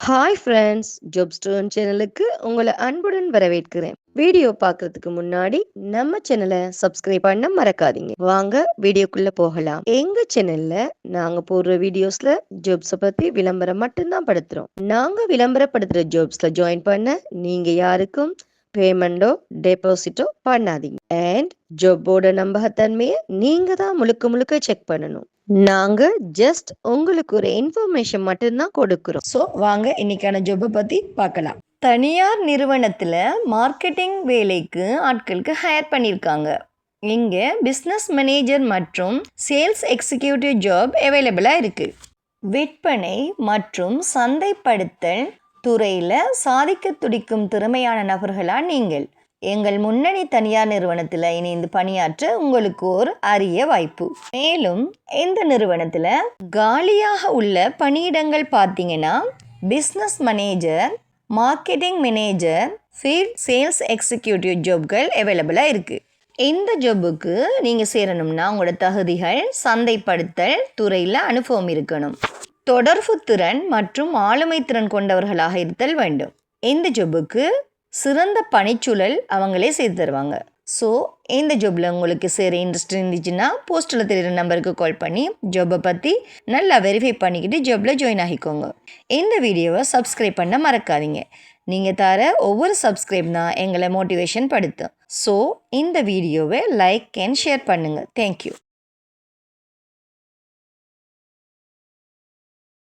Hi friends, job stone சேனலுக்கு உங்களை அன்புடன் வரவேற்கிறேன். வீடியோ பார்க்கறதுக்கு முன்னாடி நம்ம சேனலை சப்ஸ்கிரைப் பண்ண மறக்காதீங்க. வாங்க வீடியோக்குள்ள போகலாம். எங்க சேனல்ல நாங்க போடுற வீடியோஸ்ல ஜாப்ஸை பத்தி விளம்பரம் மட்டும்தான் படுத்துறோம். நாங்க விளம்பரப்படுத்துற ஜாப்ஸ்ல ஜாயின் பண்ண நீங்க யாருக்கும் பேமெண்டோ டெபாசிட்டோ பண்ணாதீங்க. அண்ட் ஜாப்போட நம்பகத்தன்மையை நீங்க தான் முழுக்க முழுக்க செக் பண்ணணும். நாங்க ஜஸ்ட் உங்களுக்கு ஒரு இன்ஃபர்மேஷன் மட்டும்தான் கொடுக்கிறோம். ஸோ வாங்க இன்னைக்கான ஜாப்பை பத்தி பார்க்கலாம். தனியார் நிறுவனத்தில் மார்க்கெட்டிங் வேலைக்கு ஆட்களுக்கு ஹையர் பண்ணியிருக்காங்க. இங்கே பிஸ்னஸ் மேனேஜர் மற்றும் சேல்ஸ் எக்ஸிக்யூட்டிவ் ஜாப் அவைலபிளாக இருக்குது. விற்பனை மற்றும் சந்தைப்படுத்தல் துறையில் சாதிக்க துடிக்கும் திறமையான நபர்களாக நீங்கள் எங்கள் முன்னணி தனியார் நிறுவனத்தில் இணைந்து பணியாற்ற உங்களுக்கு ஒரு அரிய வாய்ப்பு. மேலும் இந்த நிறுவனத்தில் காலியாக உள்ள பணியிடங்கள் பார்த்தீங்கன்னா business manager, marketing manager, field sales executive ஜாப்கள் அவைலபிளாக இருக்குது. இந்த ஜாபுக்கு நீங்கள் சேரணும்னா உங்களோட தகுதிகள் சந்தைப்படுத்தல் துறையில் அனுபவம் இருக்கணும், தொடர்பு திறன் மற்றும் ஆளுமை திறன் கொண்டவர்களாக இருத்தல் வேண்டும். இந்த ஜாபுக்கு சிறந்த பணிச்சூழல் அவங்களே செய்து தருவாங்க. ஸோ இந்த ஜாபில் உங்களுக்கு சேர இன்ட்ரெஸ்ட் இருந்துச்சுன்னா போஸ்ட்டில் தெரிகிற நம்பருக்கு கால் பண்ணி ஜாபை பற்றி நல்லா வெரிஃபை பண்ணிக்கிட்டு ஜாபில் ஜாயின் ஆகிக்கோங்க. இந்த வீடியோவை சப்ஸ்கிரைப் பண்ண மறக்காதீங்க. நீங்கள் தர ஒவ்வொரு சப்ஸ்கிரைப் தான் எங்களை மோட்டிவேஷன் படுத்தும். ஸோ இந்த வீடியோவை லைக் அண்ட் ஷேர் பண்ணுங்கள். தேங்க்யூ.